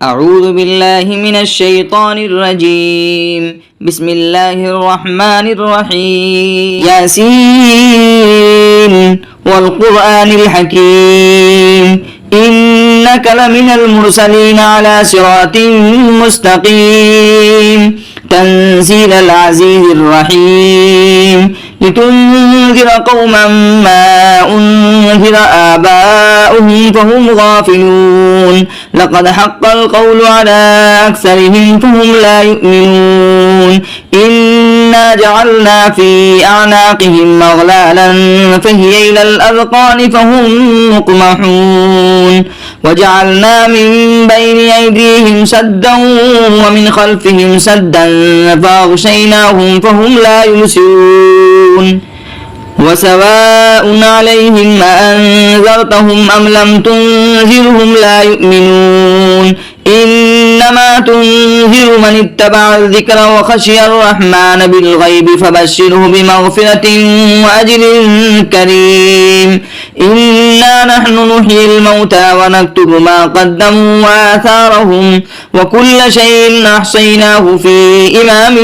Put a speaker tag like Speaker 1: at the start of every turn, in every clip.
Speaker 1: أعوذ بالله من الشيطان الرجيم. بسم الله الرحمن الرحيم. ياسين والقرآن الحكيم إنك لمن المرسلين على صراط مستقيم تنزيل العزيز الرحيم لتنذر قوما ما أنذر آباؤهم فهم غافلون لقد حق القول على أكثرهم فهم لا يؤمنون إنا جعلنا في أعناقهم أغلالا فهي إلى الأذقان فهم مقمحون وجعلنا من بين أيديهم سدا ومن خلفهم سدا فأغشيناهم فهم لا يبصرون وسواء عليهم أأنذرتهم أم لم تنذرهم لا يؤمنون إنما تنذر من اتبع الذكر وخشي الرحمن بالغيب فبشره بمغفرة وأجر كريم إنا نحن نحيي الموتى ونكتب ما قدموا وآثارهم وكل شيء أحصيناه في إمام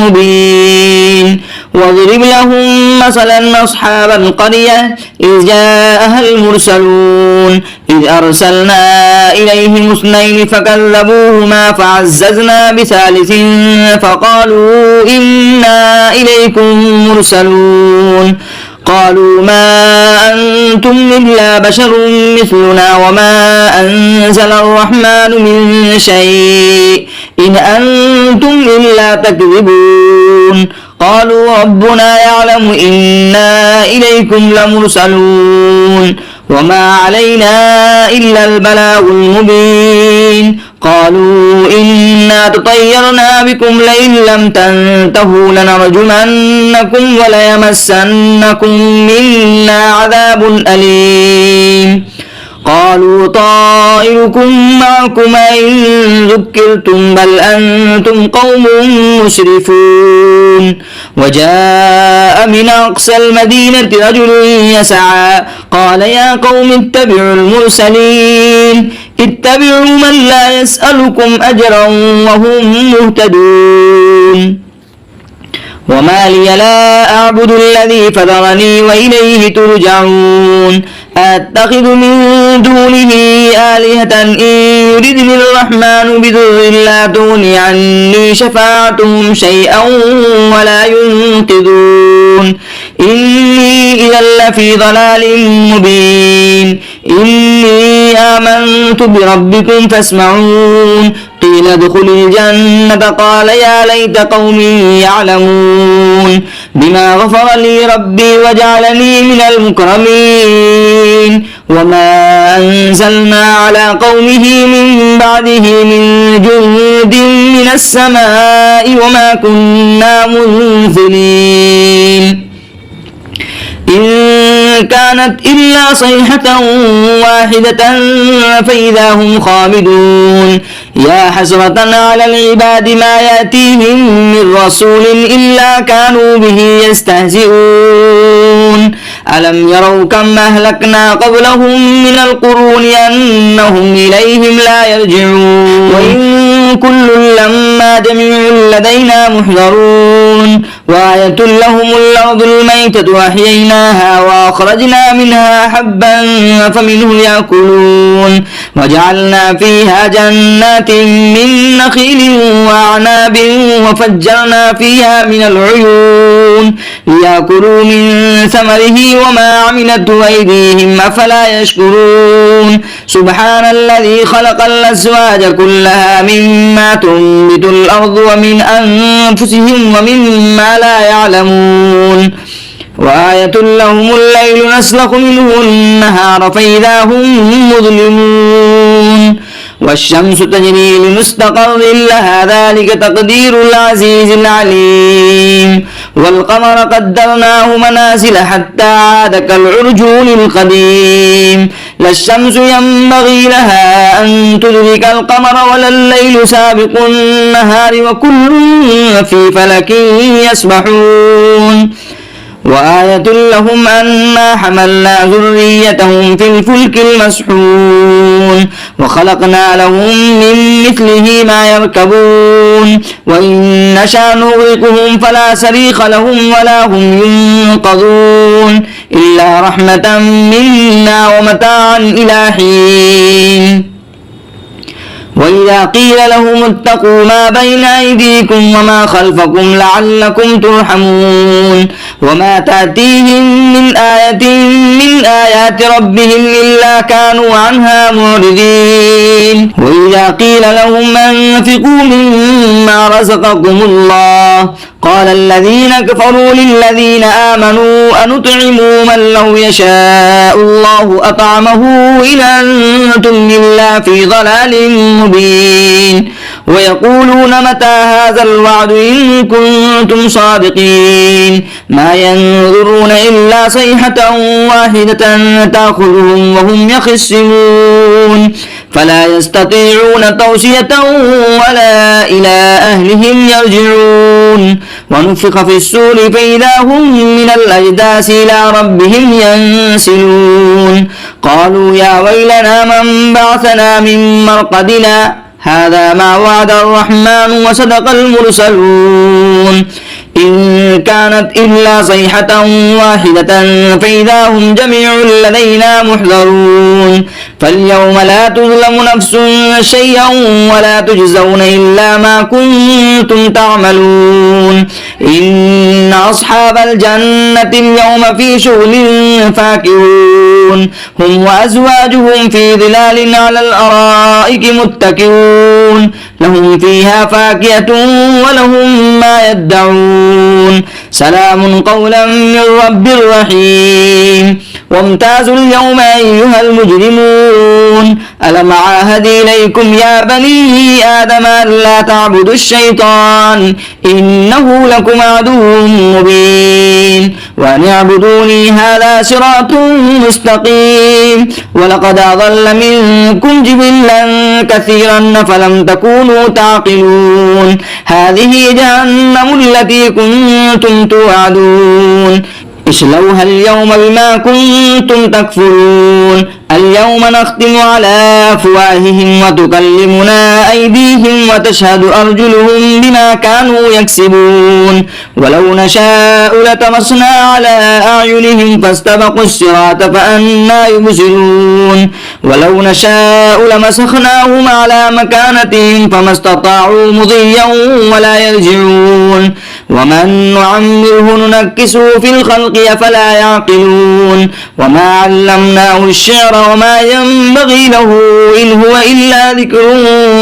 Speaker 1: مبين واضرب لهم مثلا أصحاب القرية إذ جاءها المرسلون إذ أرسلنا إليهم اثنين فكذبوهما فعززنا بثالث فقالوا إنا إليكم مرسلون قالوا ما أنتم إلا بشر مثلنا وما أنزل الرحمن من شيء إن أنتم إلا تكذبون قالوا ربنا يعلم إنا إليكم لمرسلون وما علينا إلا البلاغ المبين قالوا إنا تطيرنا بكم لئن لم تنتهوا لنرجمنكم وليمسنكم منا عذاب أليم قالوا طائركم معكم إن ذكرتم بل أنتم قوم مسرفون وجاء من أقصى المدينة رجل يسعى قال يا قوم اتبعوا المرسلين اتبعوا من لا يسألكم أجرا وهم مهتدون وما لي لا أعبد الذي فطرني وإليه ترجعون أتخذ من دونه آلهة إن يردني الرحمن بضر لا تغني عني شفاعتهم شيئا ولا ينقذون إني إذا لفي ضلال مبين إني آمنت بربكم فاسمعون قيل ادخل الجنة قال يا ليت قومي يعلمون بما غفر لي ربي وجعلني من المكرمين وما أنزلنا على قومه من بعده من جند من السماء وما كنا منزلين إن كانت إلا صيحة واحدة فإذا هم خامدون يا حسرة على العباد ما يأتيهم من رسول إلا كانوا به يستهزئون ألم يروا كم أهلكنا قبلهم من القرون أنهم إليهم لا يرجعون وإن كل لما جميع لدينا محضرون وآية لهم الأرض الميتة أحييناها وأخرجنا منها حبا فمنه يأكلون وجعلنا فيها جنات من نخيل وأعناب وفجرنا فيها من العيون ليأكلوا من ثمره وما عملته أيديهم أفلا يشكرون سبحان الذي خلق الأزواج كلها مما تنبت الأرض ومن أنفسهم ومما لا يعلمون وآية لهم الليل نسلخ منه النهار فإذا هم مظلمون والشمس تجري لمستقر لها ذلك تقدير العزيز العليم والقمر قدرناه منازل حتى عاد كالعرجون القديم لا الشمس ينبغي لها أن تدرك القمر ولا الليل سابق النهار وكل في فلك يسبحون وآية لهم أنا حملنا ذريتهم في الفلك المسحون وخلقنا لهم من مثله ما يركبون وإن نشأ نغرقهم فلا صريخ لهم ولا هم ينقذون إلا رحمة منا ومتاعا إلى حين وإذا قيل لهم اتقوا ما بين أيديكم وما خلفكم لعلكم ترحمون وما تأتيهم من آية من آيات ربهم إلا كانوا عنها معرضين وإذا قيل لهم أنفقوا مما رزقكم الله قال الذين كفروا للذين آمنوا أنطعم من لو يشاء الله أطعمه إن أنتم إلا في ضلال مبين ويقولون متى هذا الوعد إن كنتم صادقين ما ينظرون إلا صيحة واحدة تأخذهم وهم يخصمون فلا يستطيعون توصية ولا إلى أهلهم يرجعون ونفخ في السور فإذا هم من الأجداث إلى ربهم ينسلون قالوا يا ويلنا من بعثنا من مرقدنا هذا ما وعد الرحمن وصدق المرسلون إن كانت إلا صيحة واحدة فإذا هم جميع لدينا محضرون فاليوم لا تظلم نفس شيئا ولا تجزون إلا ما كنتم تعملون إن أصحاب الجنة اليوم في شغل فاكهون هم وأزواجهم في ظلال على الأرائك متكئون لهم فيها فاكهة ولهم ما يدعون سلام قولا من رب رحيم وامتازوا اليوم أيها المجرمون ألم عاهد إليكم يا بني آدم ألا تعبدوا الشيطان إنه لكم عدو مبين وأن اعبدوني هذا صراط مستقيم ولقد أضل منكم جبلا كثيرا فلم تكونوا تعقلون هذه جهنم التي كنتم توعدون اصلوها اليوم بما كنتم تكفرون اليوم نختم على أفواههم وتكلمنا أيديهم وتشهد أرجلهم بما كانوا يكسبون ولو نشاء لطمسنا على أعينهم فاستبقوا الصراط فأنى يبصرون ولو نشاء لمسخناهم على مكانتهم فما استطاعوا مضيا ولا يرجعون ومن نعمره ننكسه في الخلق أفلا يعقلون وما علمناه الشعر وما ينبغي له إن هو إلا ذكر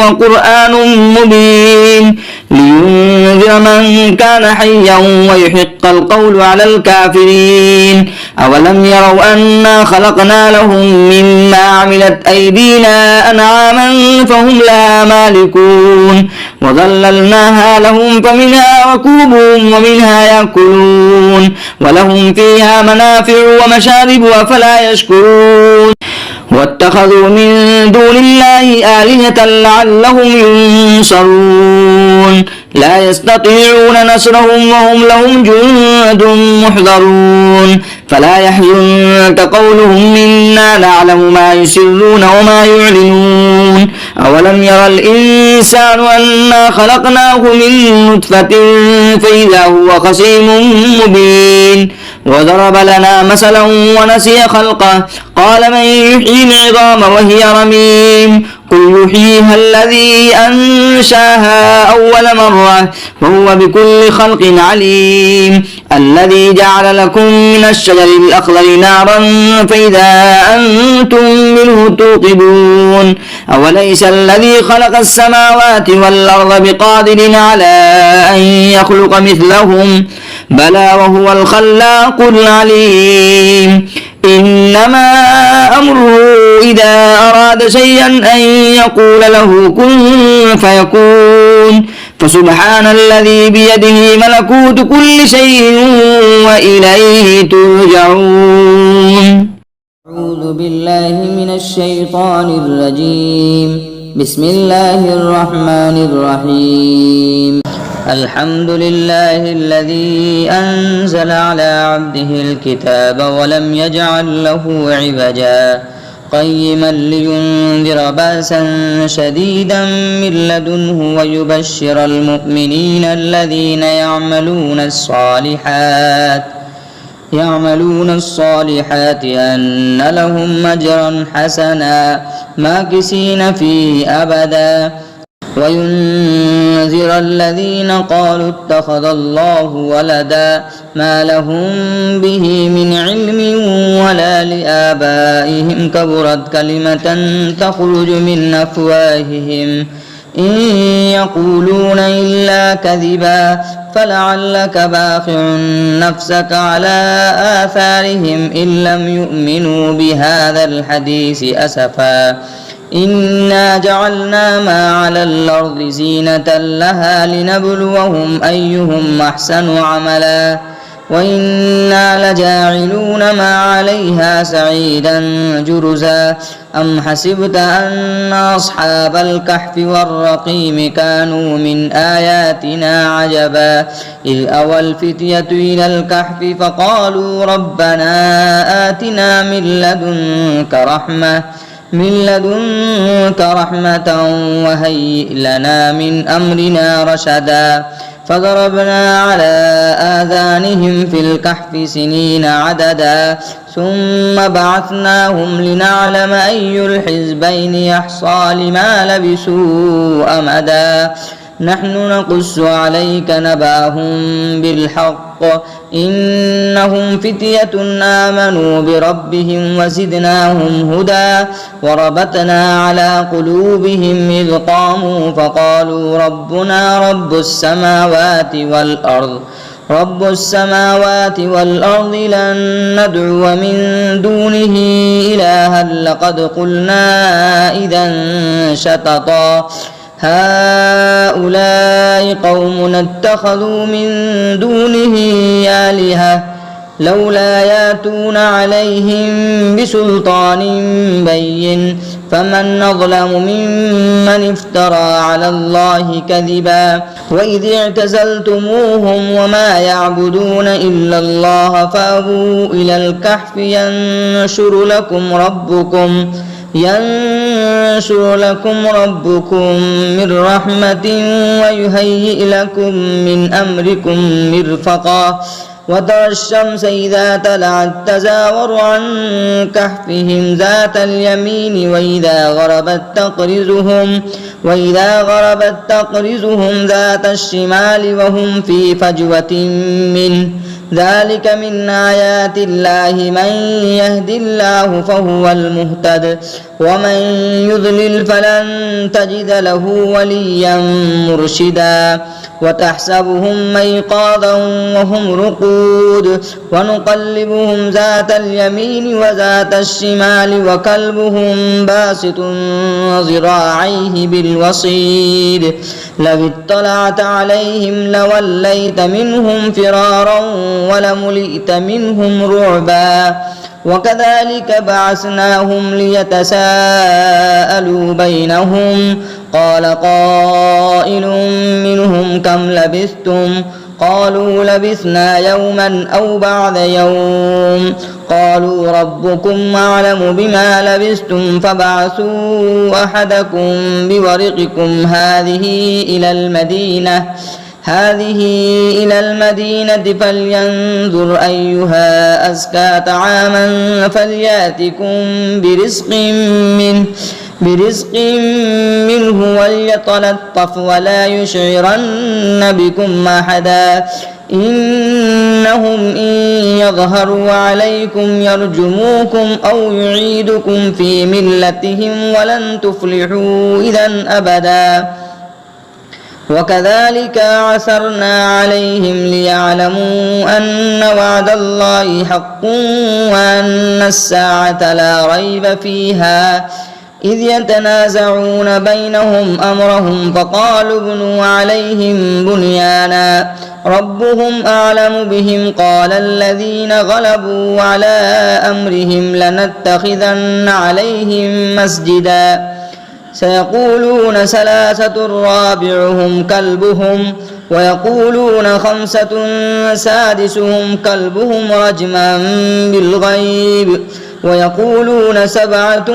Speaker 1: وقرآن مبين لينذر من كان حيا ويحق القول على الكافرين أولم يروا أنا خلقنا لهم مما عملت أيدينا أنعاما فهم لها مالكون وظللناها لهم فمنها ركوبهم ومنها يأكلون ولهم فيها منافع ومشارب أفلا يشكرون واتخذوا من دون الله آلهة لعلهم ينصرون لا يستطيعون نصرهم وهم لهم جند محضرون فلا يحزنك قولهم إنا نعلم ما يسرون وما يعلنون أولم يرى الإنسان أنا خلقناه من نطفة فإذا هو خصيم مبين وضرب لنا مثلا ونسي خلقه قال من يحيي العظام وهي رميم قل يحييها الذي أنشاها أول مرة وهو بكل خلق عليم الذي جعل لكم من الشجر الأخضر نارا فإذا أنتم منه توقدون أوليس الذي خلق السماوات والأرض بقادر على أن يخلق مثلهم بلى وهو الخلاق العليم إنما أمره إذا أراد شيئا أن يقول له كن فيكون فسبحان الذي بيده ملكوت كل شيء وإليه ترجعون أعوذ بالله من الشيطان الرجيم بسم الله الرحمن الرحيم الحمد لله الذي أنزل على عبده الكتاب ولم يجعل له عوجا قيما لينذر بأسا شديدا من لدنه ويبشر المؤمنين الذين يعملون الصالحات أن لهم أجرا حسنا ماكثين فيه أبدا وينذر الذين قالوا اتخذ الله ولدا ما لهم به من علم ولا لآبائهم كبرت كلمة تخرج من أفواههم إن يقولون إلا كذبا فلعلك باخع نفسك على آثارهم إن لم يؤمنوا بهذا الحديث أسفا إنا جعلنا ما على الأرض زينة لها لنبلوهم أيهم أحسن عملا وإنا لجاعلون ما عليها سعيدا جرزا أم حسبت أن أصحاب الكهف والرقيم كانوا من آياتنا عجبا إذ أوى الفتية إلى الكهف فقالوا ربنا آتنا من لدنك رحمة وهيئ لنا من أمرنا رشدا فضربنا على آذانهم في الكهف سنين عددا ثم بعثناهم لنعلم أي الحزبين يحصى لما لبثوا أمدا نحن نقص عليك نبأهم بالحق إنهم فتية آمنوا بربهم وزدناهم هدى وربطنا على قلوبهم إذ قاموا فقالوا ربنا رب السماوات والأرض لن ندعو من دونه إلها لقد قلنا إذا شططا هؤلاء قوم اتخذوا من دونه آلهة لولا ياتون عليهم بسلطان بين فمن أظلم ممن افترى على الله كذبا وإذ اعتزلتموهم وما يعبدون إلا الله فأووا إلى الكهف ينشر لكم ربكم من رحمة ويهيئ لكم من أمركم مرفقا وترى الشمس إذا طلعت تزاور عن كهفهم ذات اليمين وإذا غربت تقرضهم ذات الشمال وهم في فجوة منه ذلك من آيات الله من يهد الله فهو المهتد ومن يضلل فلن تجد له وليا مرشدا وتحسبهم أيقاظا وهم رقود ونقلبهم ذات اليمين وذات الشمال وكلبهم باسط ذراعيه بالوصيد لو اطلعت عليهم لوليت منهم فرارا ولملئت منهم رعبا وكذلك بعثناهم ليتساءلوا بينهم قال قائل منهم كم لبثتم قالوا لبثنا يوما أو بعض يوم قالوا ربكم أعلم بما لبثتم فابعثوا أحدكم بورقكم هذه إلى المدينة فلينظر أيها أزكى طعاما فليأتكم برزق منه وليتلطف ولا يشعرن بكم أحدا إنهم إن يظهروا عليكم يرجموكم أو يعيدكم في ملتهم ولن تفلحوا إذا أبدا وكذلك عثرنا عليهم ليعلموا أن وعد الله حق وأن الساعة لا ريب فيها إذ يتنازعون بينهم أمرهم فقالوا ابنوا عليهم بنيانا ربهم أعلم بهم قال الذين غلبوا على أمرهم لنتخذن عليهم مسجدا سيقولون ثلاثة رابعهم كلبهم ويقولون 5 سادسهم كلبهم رجما بالغيب ويقولون 7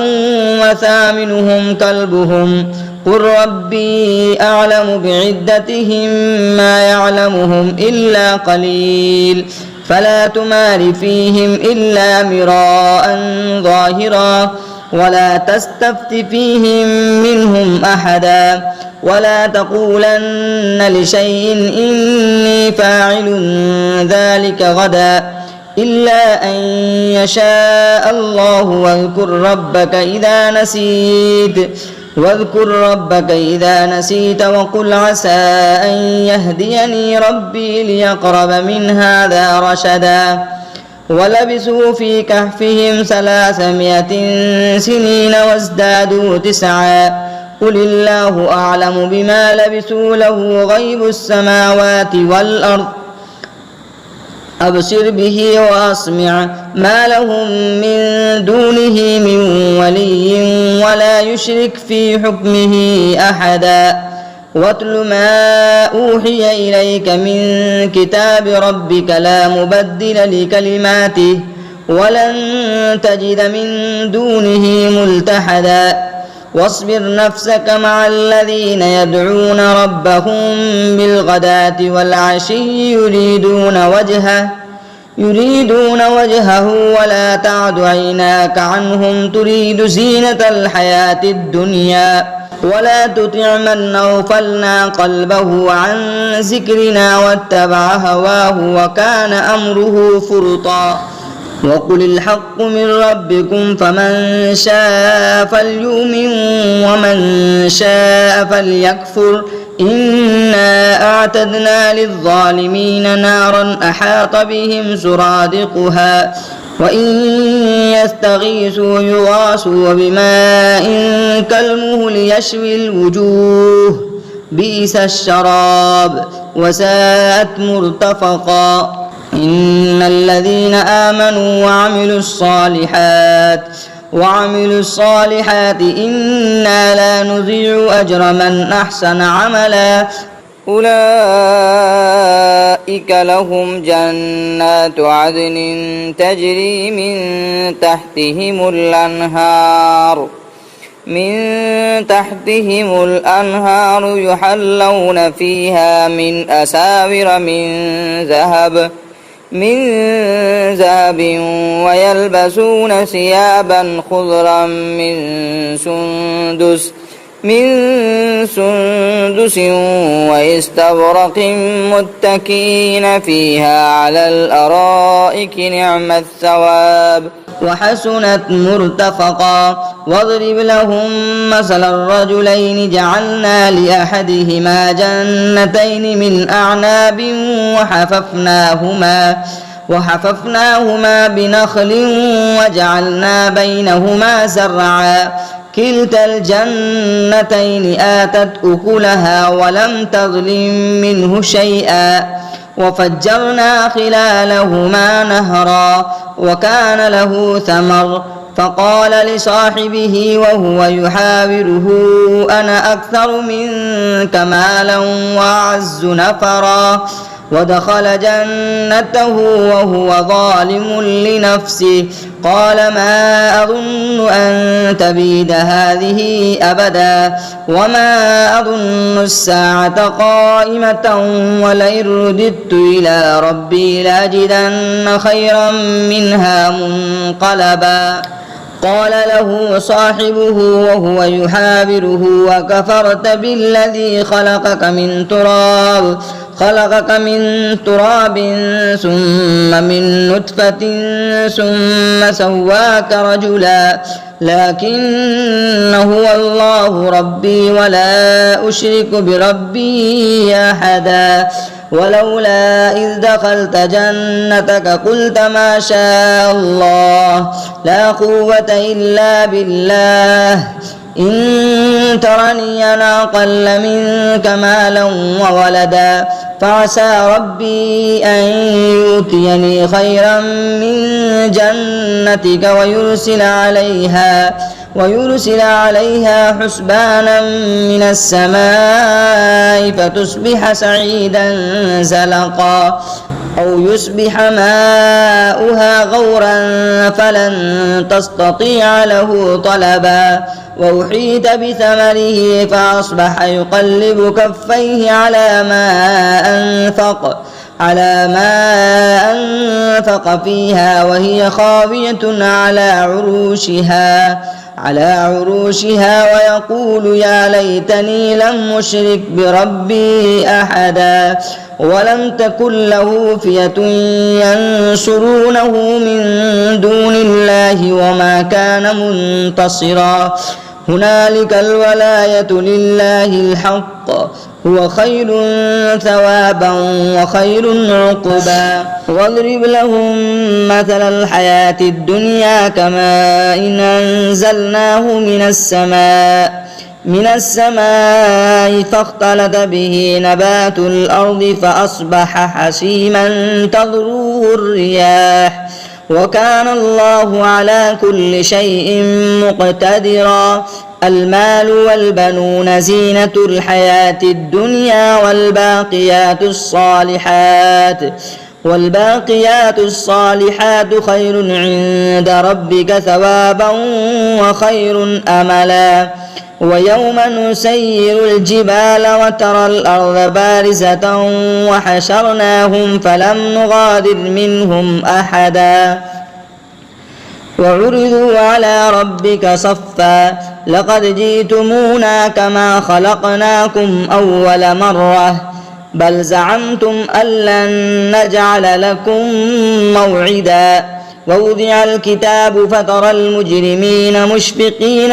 Speaker 1: وثامنهم كلبهم قل ربي أعلم بعدتهم ما يعلمهم إلا قليل فلا تمار فيهم إلا مراء ظاهرا ولا تستفت فيهم منهم أحدا ولا تقولن لشيء إني فاعل ذلك غدا إلا أن يشاء الله واذكر ربك إذا نسيت وقل عسى أن يهديني ربي ليقرب من هذا رشدا ولبثوا في كهفهم 300 سنين وازدادوا 9 قل الله أعلم بما لبثوا له غيب السماوات والأرض أبصر به وأسمع ما لهم من دونه من ولي ولا يشرك في حكمه أحدا واتل ما أوحي إليك من كتاب ربك لا مبدل لكلماته ولن تجد من دونه ملتحدا واصبر نفسك مع الذين يدعون ربهم بالغداة والعشي يريدون وجهه ولا تعد عيناك عنهم تريد زينة الحياة الدنيا ولا تطع من أغفلنا قلبه عن ذكرنا واتبع هواه وكان أمره فرطا وقل الحق من ربكم فمن شاء فليؤمن ومن شاء فليكفر إنا أعتدنا للظالمين نارا أحاط بهم سرادقها وإن يستغيثوا يغاثوا بماء كالمهل يشوي الوجوه بئس الشراب وساءت مرتفقا إن الذين آمنوا وعملوا الصالحات إنا لا نضيع أجر من أحسن عملا أولئك لهم جنات عدن تجري من تحتهم الأنهار يحلون فيها من أساور من ذهب ويلبسون ثيابا خضرا من سندس واستبرق متكئين فيها على الأرائك نعم الثواب وحسنت مرتفقا واضرب لهم مثل الرجلين جعلنا لأحدهما جنتين من أعناب وحففناهما بنخل وجعلنا بينهما زرعا كلتا الجنتين آتت أكلها ولم تظلم منه شيئا وفجرنا خلالهما نهرا وكان له ثمر فقال لصاحبه وهو يحاوره أنا أكثر منك مالا وأعز نفرا ودخل جنته وهو ظالم لنفسه قال ما أظن أن تبيد هذه أبدا وما أظن الساعة قائمة ولئن رددت إلى ربي لأجدن خيرا منها منقلبا قال له صاحبه وهو يحاوره وكفرت بالذي خلقك من تراب ثم من نطفة ثم سواك رجلا لكن هو الله ربي ولا أشرك بربي أحدا ولولا إذ دخلت جنتك قلت ما شاء الله لا قوة إلا بالله إن ترني أنا أقل منك مالا وولدا فعسى ربي أن يؤتيني خيرا من جنتك ويرسل عليها حسبانا من السماء فتصبح سعيدا زلقا أو يصبح ماؤها غورا فلن تستطيع له طلبا وأحيط بثمره فأصبح يقلب كفيه على ما أنفق فيها وهي خاوية على عروشها ويقول يا ليتني لم أشرك بربي أحدا ولم تكن له فئة ينصرونه من دون الله وما كان منتصرا هنالك الولاية لله الحق هو خير ثوابا وخير عقبا واضرب لهم مثل الحياة الدنيا كماء إن أنزلناه من السماء فاختلط به نبات الأرض فأصبح حسيما تذروه الرياح وكان الله على كل شيء مقتدرا المال والبنون زينة الحياة الدنيا والباقيات الصالحات خير عند ربك ثوابا وخير أملا ويوم نسير الجبال وترى الأرض بارزة وحشرناهم فلم نغادر منهم أحدا وعرضوا على ربك صفا لقد جئتمونا كما خلقناكم أول مرة بل زعمتم أن لن نجعل لكم موعدا ووضع الكتاب فترى المجرمين مشفقين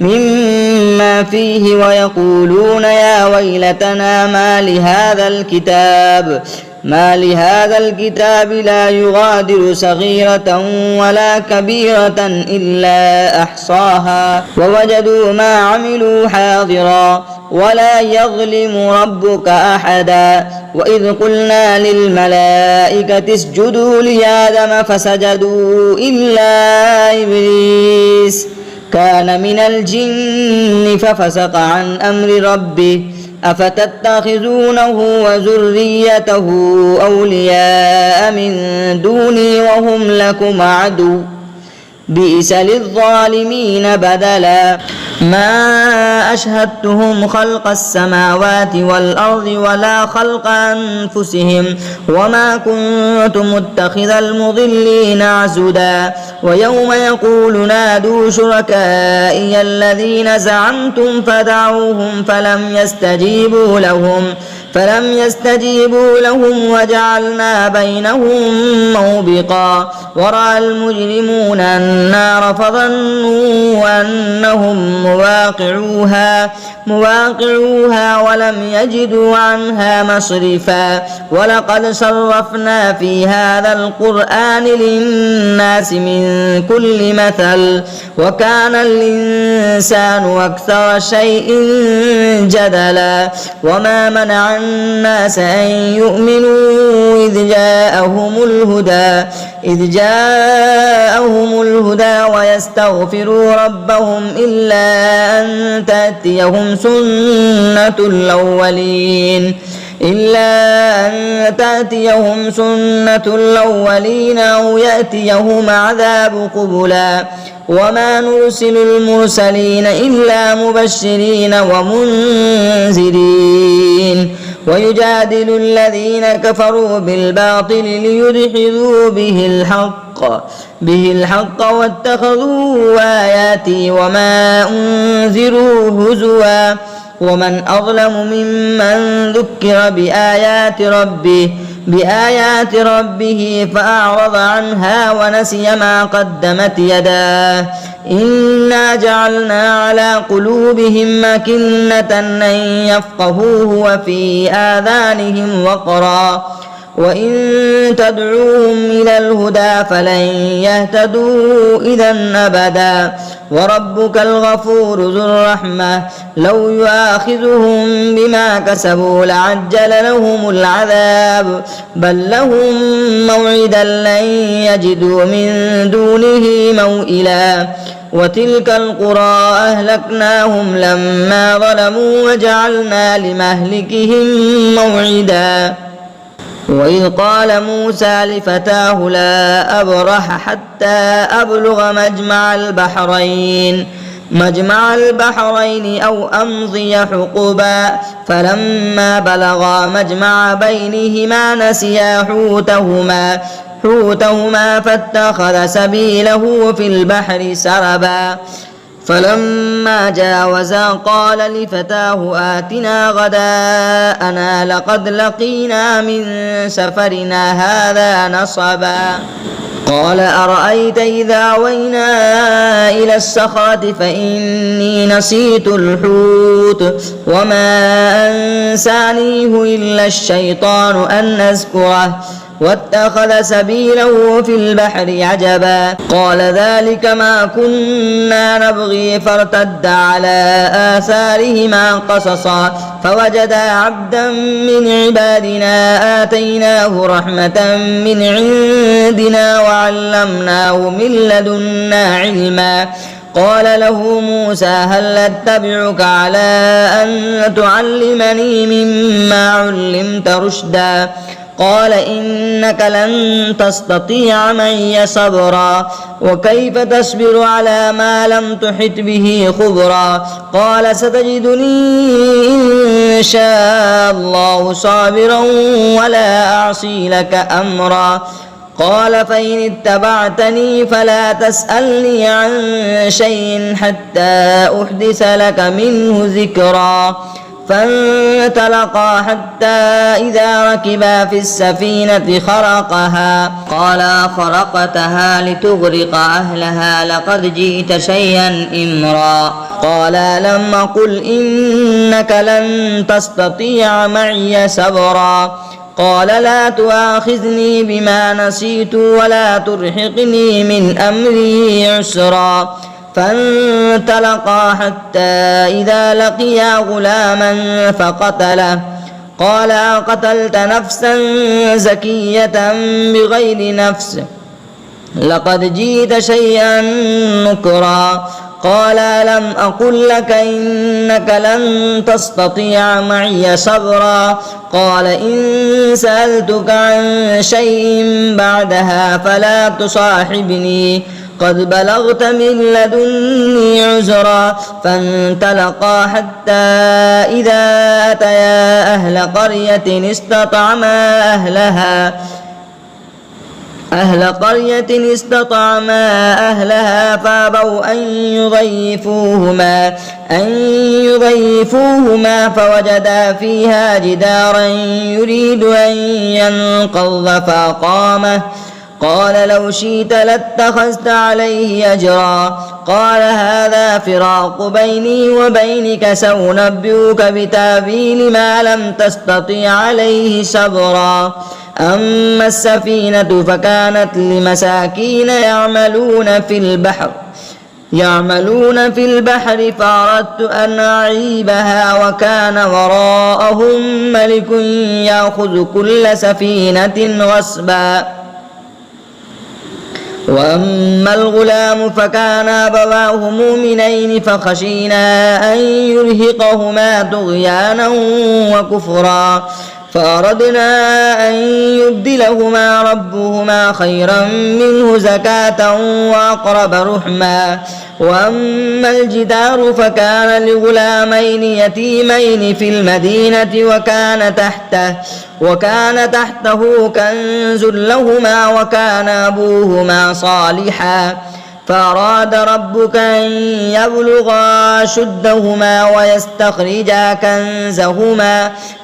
Speaker 1: مما فيه ويقولون يا ويلتنا ما لهذا الكتاب لا يغادر صغيرة ولا كبيرة إلا أحصاها ووجدوا ما عملوا حاضرا ولا يظلم ربك أحدا وإذ قلنا للملائكة اسجدوا لآدم فسجدوا إلا إبليس كان من الجن ففسق عن أمر ربه أفتتخذونه وذريته أولياء من دوني وهم لكم عدو بئس للظالمين بدلا ما أشهدتهم خلق السماوات والأرض ولا خلق أنفسهم وما كنت متخذ المضلين عزدا ويوم يقول نادوا شركائي الذين زعمتم فدعوهم فلم يستجيبوا لهم وجعلنا بينهم موبقا ورأى المجرمون النار فظنوا أنهم مواقعوها ولم يجدوا عنها مصرفا ولقد صرفنا في هذا القرآن للناس من كل مثل وكان الإنسان أكثر شيء جدلا وما منع الناس أن يؤمنوا إذ جاءهم الهدى ويستغفروا ربهم إلا أن تأتيهم سنة الأولين أو يأتيهم عذاب قبلا وما نرسل المرسلين إلا مبشرين ومنذرين ويجادل الذين كفروا بالباطل ليدحضوا به الحق واتخذوا آياتي وما أنذروا هزوا ومن أظلم ممن ذكر بآيات ربه فأعرض عنها ونسي ما قدمت يداه إنا جعلنا على قلوبهم أكنة أن يفقهوه وفي آذانهم وإن تدعوهم إلى الهدى فلن يهتدوا إذا أبدا وربك الغفور ذو الرحمة لو يؤاخذهم بما كسبوا لعجل لهم العذاب بل لهم موعدا لن يجدوا من دونه موئلا وتلك القرى أهلكناهم لما ظلموا وجعلنا لمهلكهم موعدا وإذ قال موسى لفتاه لا أبرح حتى أبلغ مجمع البحرين أو أمضي حقبا فلما بلغا مجمع بينهما نسيا حوتهما فاتخذ سبيله في البحر سربا فلما جاوزا قال لفتاه آتنا غداءنا لقد لقينا من سفرنا هذا نصبا قال أرأيت إذا أوينا إلى الصخرة فإني نسيت الحوت وما أنسانيه إلا الشيطان أن أذكره واتخذ سبيله في البحر عجبا قال ذلك ما كنا نبغي فارتد على آثارهما قصصا فوجدا عبدا من عبادنا آتيناه رحمة من عندنا وعلمناه من لدنا علما قال له موسى هل أتبعك على أن تعلمني مما علمت رشدا قال إنك لن تستطيع معي صبرا وكيف تصبر على ما لم تحط به خبرا قال ستجدني إن شاء الله صابرا ولا أعصي لك أمرا قال فإن اتبعتني فلا تسألني عن شيء حتى أحدث لك منه ذكرا فانطلقا حتى إذا ركبا في السفينة خرقها قال خرقتها لتغرق أهلها لقد جئت شيئا إمرا قال لم أقل إنك لن تستطيع معي صبرا قال لا تؤاخذني بما نسيت ولا ترهقني من أمري عسرا فانطلقا حتى إذا لقيا غلاما فقتله قال أقتلت نفسا زكية بغير نفس لقد جئت شيئا نكرا قال لم أقل لك إنك لن تستطيع معي صبرا قال إن سألتك عن شيء بعدها فلا تصاحبني قد بلغت من لدني عذرا فانطلقا حتى إذا أتيا أهل قرية استطعما أهلها فأبوا أن يضيفوهما فوجدا فيها جدارا يريد أن ينقض فأقامه قال لو شئت لاتخذت عليه أجرا قال هذا فراق بيني وبينك سأنبئك بتأويل ما لم تستطع عليه صبرا أما السفينة فكانت لمساكين يعملون في البحر فأردت أن أعيبها وكان وراءهم ملك يأخذ كل سفينة غصبا وأما الغلام فكان أبواه مؤمنين فخشينا أن يرهقهما طغيانا وكفرا فأردنا أن يبدلهما ربهما خيرا منه زكاة وأقرب رحما وأما الجدار فكان لغلامين يتيمين في المدينة وكان تحته كنز لهما وكان أبوهما صالحا فأراد ربك أن يبلغا أشدهما ويستخرجا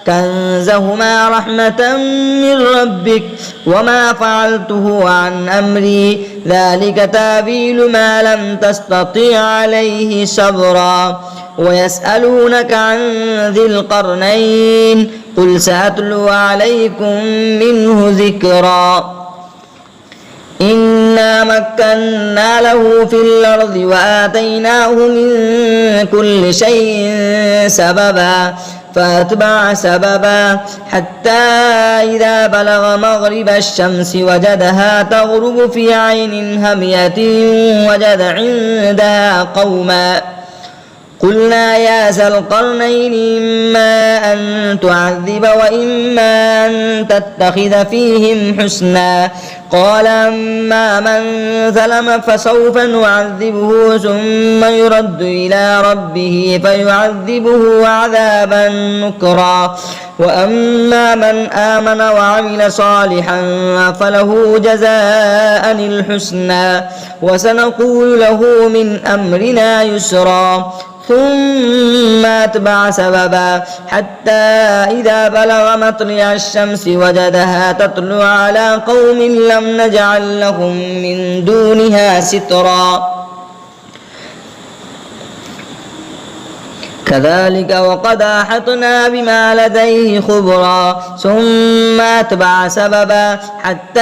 Speaker 1: كنزهما رحمة من ربك وما فعلته عن أمري ذلك تأويل ما لم تستطع عليه صبرا ويسألونك عن ذي القرنين قل سأتلو عليكم منه ذكرا إنا مكنا له في الأرض وآتيناه من كل شيء سببا فأتبع سببا حتى إذا بلغ مغرب الشمس وجدها تغرب في عين همية وجد عندها قوما قلنا يا ذا القرنين إما أن تعذب وإما أن تتخذ فيهم حسنا قال أما من ظلم فسوف نعذبه ثم يرد إلى ربه فيعذبه عذابا نكرا وأما من آمن وعمل صالحا فله جزاء الحسنى وسنقول له من أمرنا يسرا ثم أتبع سببا حتى إذا بلغ مطلع الشمس وجدها تطلع على قوم لم نجعل لهم من دونها سترا كذلك وقد أحطنا بما لديه خبرا ثم أتبع سببا حتى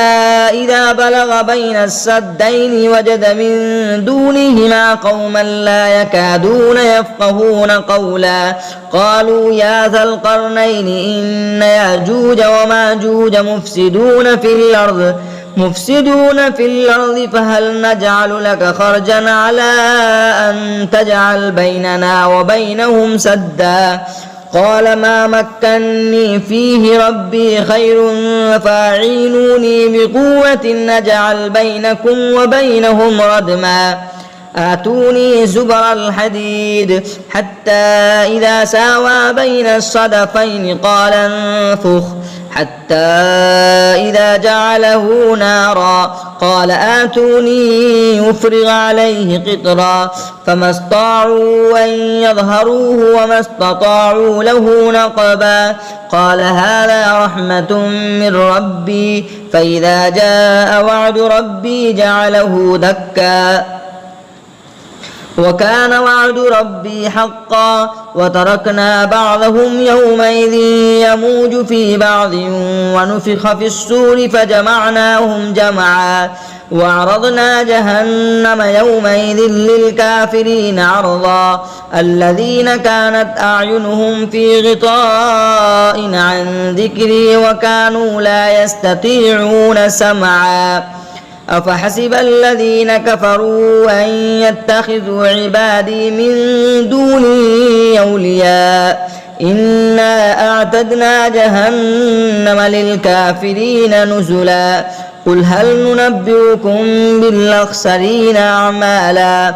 Speaker 1: إذا بلغ بين السدين وجد من دونهما قوما لا يكادون يفقهون قولا قالوا يا ذا القرنين إن يأجوج وماجوج مفسدون في الأرض فهل نجعل لك خرجا على أن تجعل بيننا وبينهم سدا قال ما مكني فيه ربي خير فاعينوني بقوة نجعل بينكم وبينهم ردما آتوني زبر الحديد حتى إذا ساوى بين الصدفين قال انفخ حتى إذا جعله نارا قال آتوني يفرغ عليه قطرا فما استطاعوا أن يظهروه وما استطاعوا له نقبا قال هذا رحمة من ربي فإذا جاء وعد ربي جعله دكا وكان وعد ربي حقا وتركنا بعضهم يومئذ يموج في بعض ونفخ في الصور فجمعناهم جمعا وعرضنا جهنم يومئذ للكافرين عرضا الذين كانت أعينهم في غطاء عن ذكري وكانوا لا يستطيعون سمعا أفحسب الذين كفروا أن يتخذوا عبادي من دوني أولياء إنا أعتدنا جهنم للكافرين نزلا قل هل ننبئكم بالأخسرين أعمالا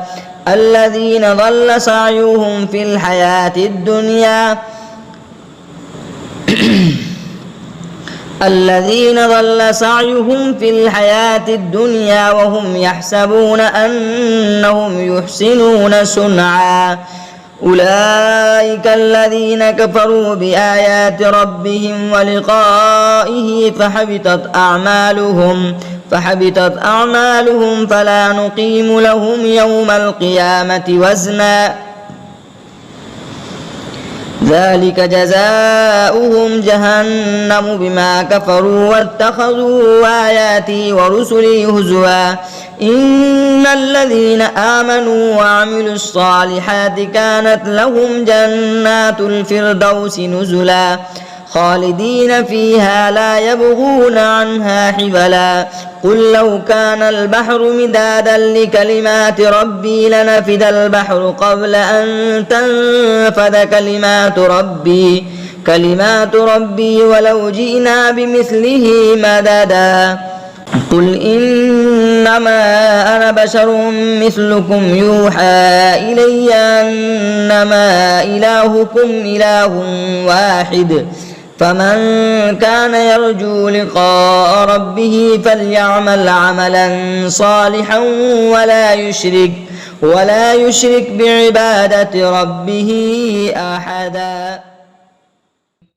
Speaker 1: الذين ضل سعيهم في الحياة الدنيا وهم يحسبون أنهم يحسنون صنعا أولئك الذين كفروا بآيات ربهم ولقائه فحبطت أعمالهم فلا نقيم لهم يوم القيامة وزنا ذلك جزاؤهم جهنم بما كفروا واتخذوا آياتي ورسلي هزوا إن الذين آمنوا وعملوا الصالحات كانت لهم جنات الفردوس نزلا خالدين فيها لا يبغون عنها حولا قل لو كان البحر مدادا لكلمات ربي لنفد البحر قبل أن تنفد كلمات ربي ولو جئنا بمثله مددا قل إنما أنا بشر مثلكم يوحى إلي أنما إلهكم إله واحد فمن كان يرجو لقاء ربه فليعمل عملا صالحا ولا يشرك بعبادة ربه أحدا.